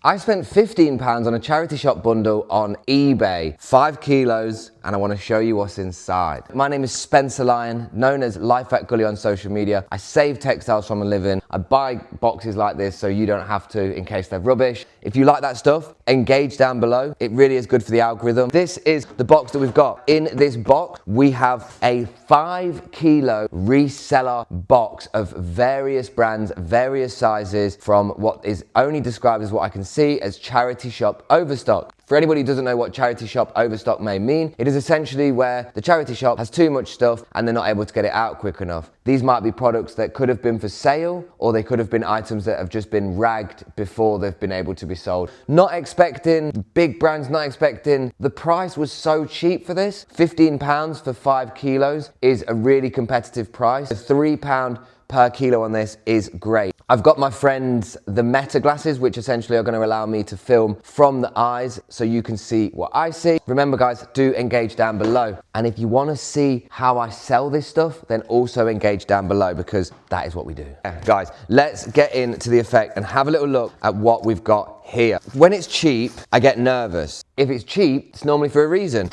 I spent £15 on a charity shop bundle on eBay, 5 kilos, and I want to show you what's inside. My name is Spencer Lyon, known as Life at Gully on social media. I save textiles from a living. I buy boxes like this so you don't have to in case they're rubbish. If you like that stuff, engage down below. It really is good for the algorithm. This is the box that we've got. In this box, we have a 5 kilo reseller box of various brands, various sizes, from what is only described as what I can see as charity shop overstock. For anybody who doesn't know what charity shop overstock may mean, it is essentially where the charity shop has too much stuff and they're not able to get it out quick enough. These might be products that could have been for sale, or they could have been items that have just been ragged before they've been able to be sold. Not expecting big brands, not expecting. The price was so cheap for this. £15 for 5 kilos is a really competitive price. £3 per kilo on this is great. I've got my friends the Meta glasses, which essentially are going to allow me to film from the eyes so you can see what I see. Remember guys, do engage down below. And if you want to see how I sell this stuff, then also engage down below, because that is what we do. Yeah, guys, let's get into the effect and have a little look at what we've got here. When it's cheap, I get nervous. If it's cheap, it's normally for a reason.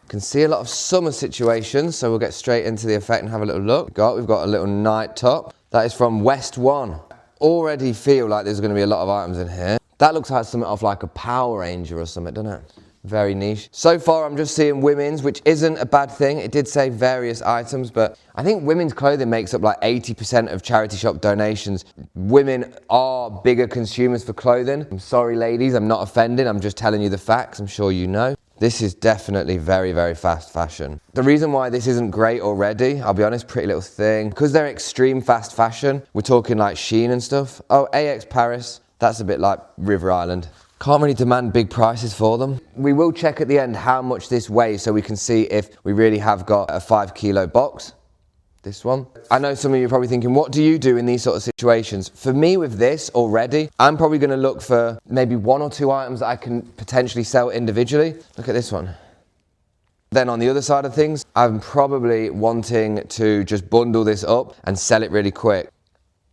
Can see a lot of summer situations, so we'll get straight into the effect and have a little look. We've got a little night top. That is from West One. Already feel like there's going to be a lot of items in here. That looks like something off like a Power Ranger or something, doesn't it? Very niche. So far, I'm just seeing women's, which isn't a bad thing. It did say various items, but I think women's clothing makes up like 80% of charity shop donations. Women are bigger consumers for clothing. I'm sorry, ladies, I'm not offending. I'm just telling you the facts. I'm sure you know. This is definitely very, very fast fashion. The reason why this isn't great already, I'll be honest, Pretty Little Thing, because they're extreme fast fashion. We're talking like Shein and stuff. Oh, AX Paris, that's a bit like River Island. Can't really demand big prices for them. We will check at the end how much this weighs so we can see if we really have got a 5 kilo box. This one. I know some of you are probably thinking, what do you do in these sort of situations? For me with this already, I'm probably going to look for maybe 1 or 2 items that I can potentially sell individually. Look at this one. Then on the other side of things, I'm probably wanting to just bundle this up and sell it really quick.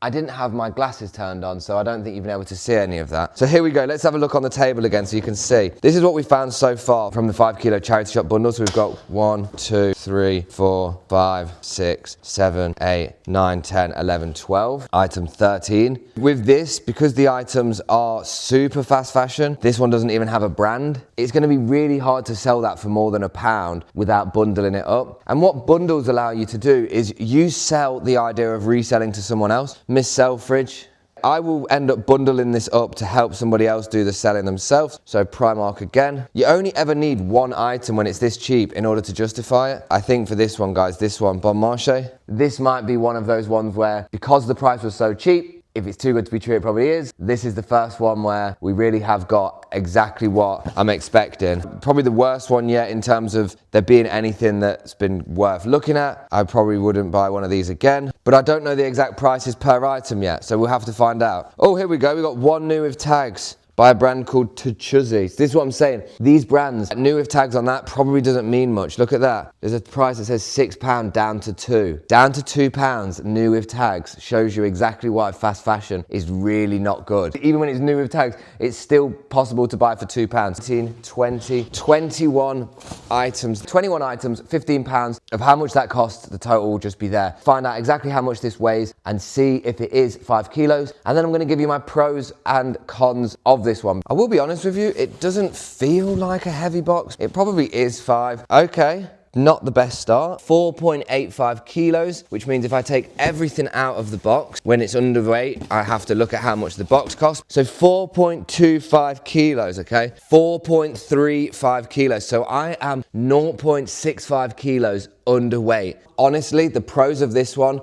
I didn't have my glasses turned on, so I don't think you've been able to see any of that. So here we go, let's have a look on the table again so you can see. This is what we found so far from the 5 kilo charity shop bundle. So we've got 1, 2, 3, 4, 5, 6, 7, 8, 9, 10, 11, 12. Item 13. With this, because the items are super fast fashion, this one doesn't even have a brand. It's gonna be really hard to sell that for more than £1 without bundling it up. And what bundles allow you to do is you sell the idea of reselling to someone else. Miss Selfridge. I will end up bundling this up to help somebody else do the selling themselves. So Primark again. You only ever need 1 item when it's this cheap in order to justify it. I think for this one, guys, this one, Bon Marché. This might be one of those ones where, because the price was so cheap, if it's too good to be true, it probably is. This is the first one where we really have got exactly what I'm expecting. Probably the worst one yet in terms of there being anything that's been worth looking at. I probably wouldn't buy one of these again, but I don't know the exact prices per item yet, so we'll have to find out. Oh, here we go. We got one new with tags by a brand called Tuchuzzi. This is what I'm saying. These brands, new with tags on that probably doesn't mean much. Look at that. There's a price that says £6 down to £2. Down to £2 new with tags shows you exactly why fast fashion is really not good. Even when it's new with tags, it's still possible to buy for £2. 19, 20, 21 items. 21 items, £15. Of how much that costs, the total will just be there. Find out exactly how much this weighs and see if it is 5 kilos. And then I'm gonna give you my pros and cons of this one. I will be honest with you, it doesn't feel like a heavy box. It probably is 5. Okay, not the best start. 4.85 kilos, which means if I take everything out of the box, when it's underweight, I have to look at how much the box costs. So 4.25 kilos, okay? 4.35 kilos. So I am 0.65 kilos underweight. Honestly, the pros of this one,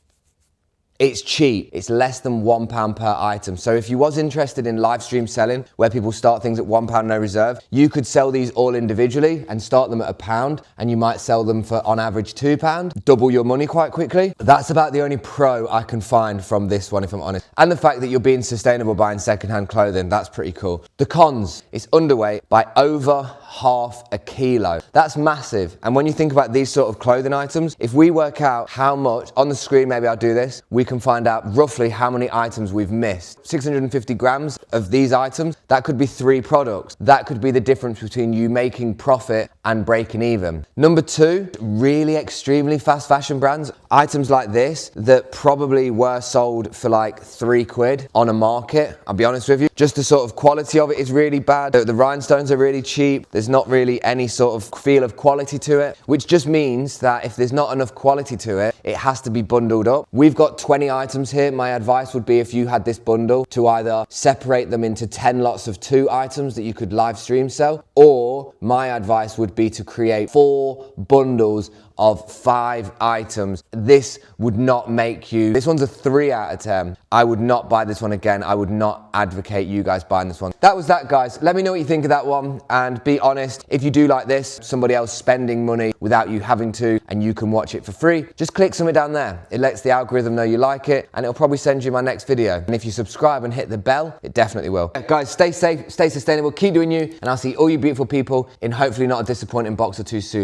it's cheap. It's less than £1 per item. So if you was interested in live stream selling, where people start things at £1 no reserve, you could sell these all individually and start them at £1, and you might sell them for on average £2, double your money quite quickly. That's about the only pro I can find from this one, if I'm honest. And the fact that you're being sustainable buying secondhand clothing, that's pretty cool. The cons, it's underweight by over half a kilo. That's massive. And when you think about these sort of clothing items, if we work out how much, on the screen maybe I'll do this, we can find out roughly how many items we've missed. 650 grams of these items, that could be 3 products. That could be the difference between you making profit and breaking even. Number 2, really extremely fast fashion brands, items like this that probably were sold for like 3 quid on a market. I'll be honest with you, just the sort of quality of it is really bad. The rhinestones are really cheap. There's not really any sort of feel of quality to it, which just means that if there's not enough quality to it, it has to be bundled up. We've got 20 items here. My advice would be, if you had this bundle, to either separate them into 10 lots of 2 items that you could live stream sell, or my advice would be to create 4 bundles of 5 items. This would not make you, this one's a 3 out of 10. I would not buy this one again. I would not advocate you guys buying this one. That was that, guys. Let me know what you think of that one, and be honest. If you do like this, somebody else spending money without you having to, and you can watch it for free, just click something down there. It lets the algorithm know you like it, and it'll probably send you my next video. And if you subscribe and hit the bell, it definitely will. Guys, stay safe, stay sustainable, keep doing you, and I'll see all you beautiful people in hopefully not a disappointing box or 2 soon.